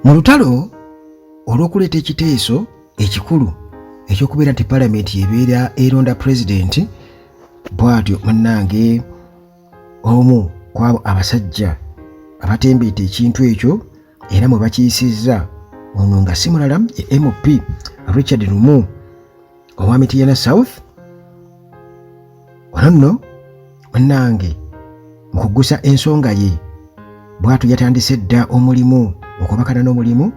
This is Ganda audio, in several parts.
Mu lutalo olw'okuleeta ekiteeso ekikulu ekyokubeera nti palamenti ebeera eronda pulezidenti, bw'atyo munnange omu kwabo abasajja abatembeeta ekintu ekyo era mwe bakiyisizza ono nga si mulala ye MP Richard Lumu owa Mityana South. Ono nno munnange mu kuggusa ensonga ye bw'atyo yatandise dda omulimu okubakana n'omulimu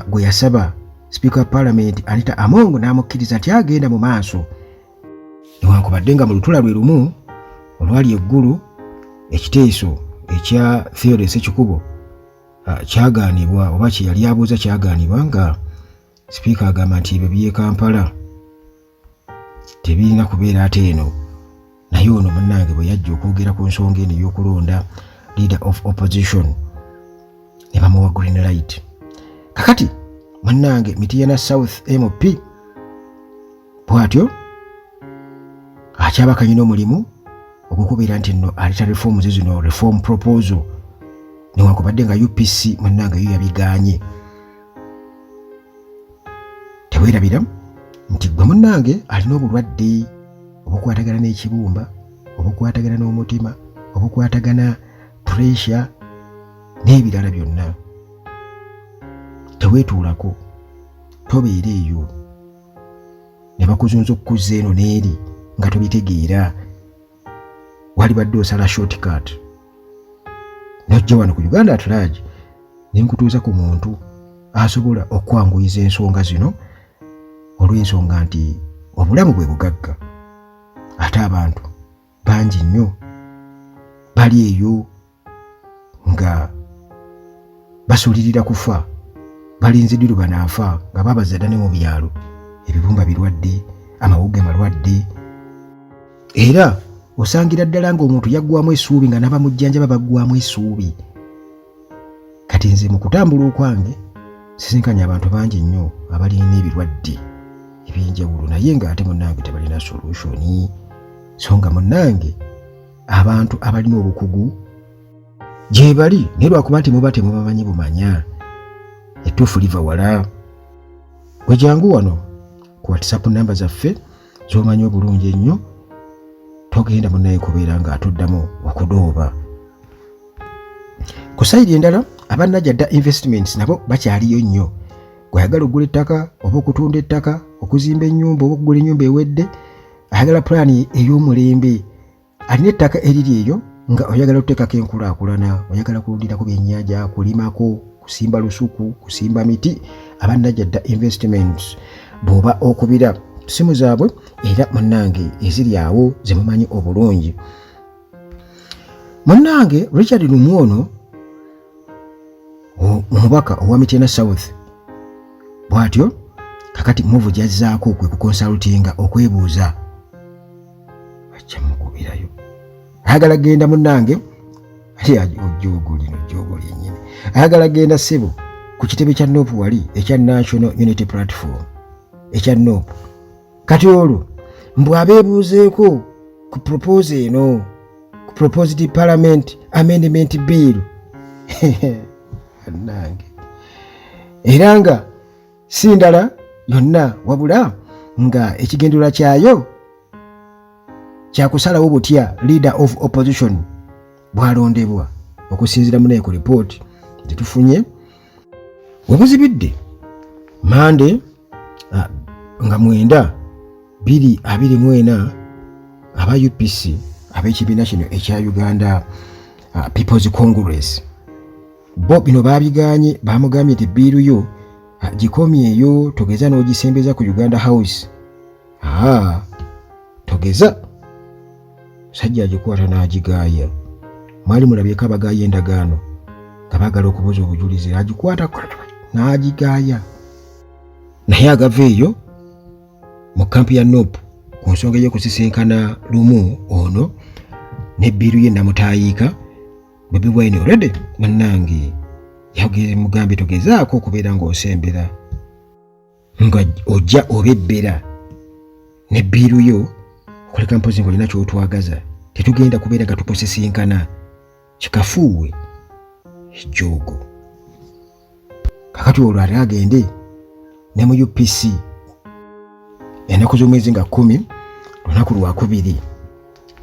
gwe yasaba Speaker wa Parliament Anita Among n'amukkiriza nti agenda mu maaso. Newankubadde nga mu lutula lwe lumu olwali eggulu ekiteeso ekya Theodore Ssekikubo kyagaanibwa oba kye yali abuuza kyagaanibwa nga Speaker agamba nti ebyo by'e Kampala tebirina kubeera ate eno. Naye ono munnange bwe yajja okwogera ku nsonga eno ey'okulonda leader of opposition ne bamuwa green light. Kakati munnange Mityana South MP bw'atyo akyabakanye n'omulimu okukubeera nti nno aleta reforms zino, reform proposal, newankubadde nga UPC munnange yo yabigaanye. Teweerabira nti gwe munnange alina obulwadde obukwatagana n'ekibumba, obukwatagana n'omutima, obukwatagana pressure n'ebirala byonna. Teweetuulako, tobeera eyo ne bakuzunza okukuzza eno n'eri nga tobitegeera. Walibadde osala shortcut n'ojja wano ku Uganda at large ne nkutuuza ku muntu asobola okwanguyiza ensonga zino olw'ensonga nti obulamu bwe bugagga ate abantu bangi nnyo bali eyo nga basulirira kufa, balinze ddiru banaafa nga babaza dda ne mu byalo. Ebibumba birwadde, amawuggwe malwadde, era osangira ddala ng'omuntu yaggwamu essuubi nga n'abamujjanjaba baggwamu essuubi. Kati nze mu kutambula okwange sisinkanye abantu bangi nnyo abalina ebirwadde eby'enjawulo naye ng'ate munnange tebalina solutioni. So nga munnange abantu abalina obukugu gye bali naye lwakuba nti muba temubamanyi bumanya, ettuufu liva wala. Gwe jangu wano ku WhatsApp namba zaffe z'omanyi obulungi ennyo, togenda munnaye kubeera ng'atoddamu okudooba. Ku sayidi endala abannajjadda investments nabo bakyaliyo nnyo. Gwayagala okugula ettaka oba okutunda ettaka, okuzimba ennyumba oba okugula ennyumba ewedde, ayagala pulaani ey'omulembe. Alina ettaka eriri eyo nga oyagala okuteekako enkulaakulana, oyagala kulundirako byennyanja, kulimako, kusimba lusuku, kusimba miti. Abannajjadda investments bw'oba okubira simu zaabwe era munnange eziri awo ze mumanyi obulungi. Munnange Richard Lumu ono omubaka owa Mityana South bw'atyo kakati muvu gyazzaako kwe kukonsalutinga okwebuuza acha mukubirayo ayagala genda munnange ate ojjoogulino jjooguli yennyini ayagala genda ssebo ku kitebe kya NOP wali ekya National Unity Platform ekya NOP. Kati olwo mbw abeebuuzeeko ku propose eno, ku proposed parliament amendment bill nange era nga si ndala yonna wabula nga ekigendera kyayo kyakusalawo butya leader of opposition bwalondebwa okusinziira munaye ku report zetufunye. Webuzibidde Mande nga 9/2024 aba UPC ab'ekibiina kino ekya Uganda People's Congress bo bino baabiganye, bamugambye nti biiru yo gikomyeyo togeza n'ogisembeza ku Uganda House. Togeza sajja agikwata n'agigaaya. Mwali mulabyeko abagaaya endagaano nga baagala okubuza obujulizi, agikwata n'agigaaya. Naye agava eyo mu kampi ya NOP ku nsonga y'okusisinkana Lumu ono ne biiru ye namutaayiika Bobi Wine already munnange yageze mugambe togezaako okubeera ng'osembera nga ojja obebbera ne biiru yo okuleka mpozi ng'olina ky'otwagaza, tetugenda kubeera nga tukusisinkana kikafuuwe ejjoogo. kakati olwo ate agende ne mu UPC ennaku z'omwezi nga 10 lunaku lwa 2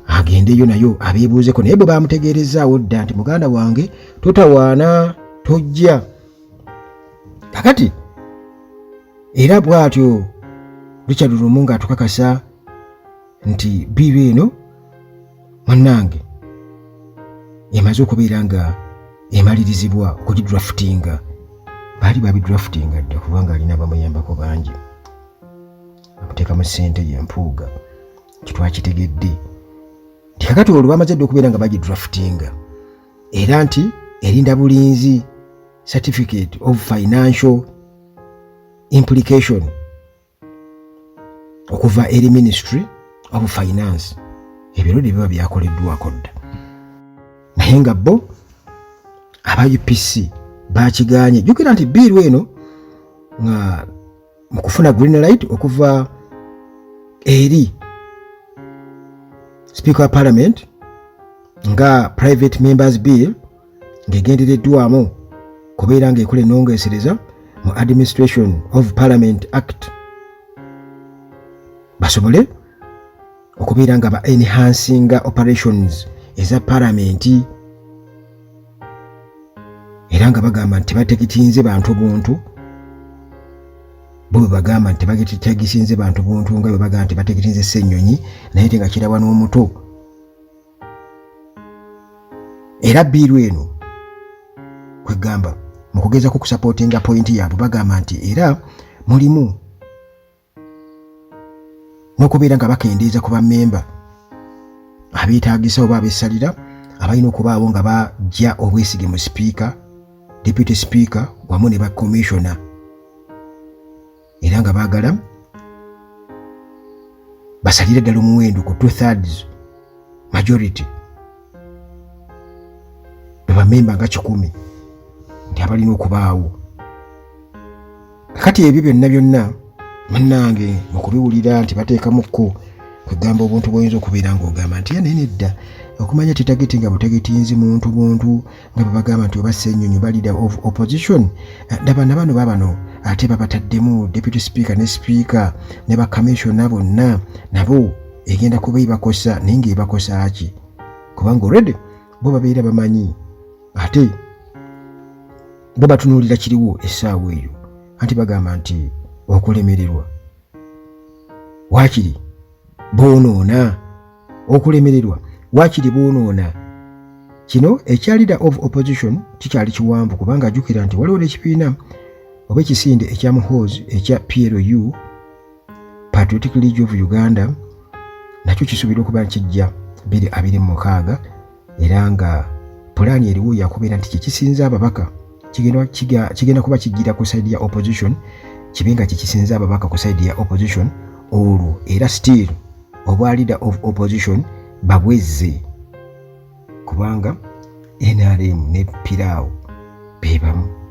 agendeyo nayo abeebuuzeko, naye bwe bamutegeerezaawo dda nti muganda wange totawaana tojja. Kakati era bw'atyo Richard Lumunga atukakasa nti biiru eno munnange emaze okubeera nga emalirizibwa okugidraftinga. Baali babidraftinga dda kubanga alina bamuyambako bangi, amuteekamu ssente y'empuuga, kitwakitegedde nti kakati olwo bamaze dda okubeera nga bagidraftinga era nti erinda bulinzi certificate of financial implication okuva eri Ministry of Finance. Ebirodi biba byakoleddwako dda, naye nga bo aba UPC bakiganye. Jjukira nti biiru eno nga mu kufuna green light okuva eri Speaker of Parliament nga Private Members Bill ng'egendereddwamu kubeera ng'ekola ennongeesereza mu Administration of Parliament Act basobole okubeera nga ba enhancing operations eza Parliament, era nga bagamba nti batekitinze bantu buntu, bo bwe bagamba nti batekitinze bantu buntu nga bwe bagamba nti batekitinze Ssennyonyi naye te nga kiraba n'omuto. Era biiru eno kwegamba mu kugezaako kusapootinga pointi yaabwe bagamba nti era mulimu n'okubeera nga bakendeeza ku bammemba abeetaagisa oba abeessalira abalina okubaawo nga bajja obwesige mu sipiika, deputy speaker wamu ne bakomishona, era nga baagala basalire ddala omuwendo ku 2/3 majority be bammemba nga 10 nti abalina okubaawo. Kakati ebyo byonna munnange mu kubiwulira nti bateekamukko kwegamba obuntu bw'oyinza okubeera ng'ogamba nti yanene dda okumanya titageti nga butegetinzi muntu nga bwe bagamba nti oba Ssennyonyi ba leader of opposition ndaba na bano babano ate babataddemu deputy speaker ne speaker ne bakamishona bonna nabo egenda kuba ibakosa, naye ng'ebakosa ki? Kubanga already bo babeera bamanyi ate bo batunuulira kiriwo essaawa eyo anti bagamba nti okulemererwa waakiri boonoona, okulemererwa waakiri boonoona. Kino ekya leader of opposition kikyali kiwanvu kubanga ajjukira nti waliwo n'ekibiina oba ekisinde ekya Muhoozi ekya PLU Patriotic League of Uganda nakyo kisuubirwa okuba kijja 2026 era nga pulaani eriwo yakubeera nti kikisinza ababaka kigenda kuba kigira ku side ya opposition, kibe nga kikisinza ababaka ku side ya opposition olwo era still obwa leader of opposition babwezze kubanga NRM ne Piraawo bebamu.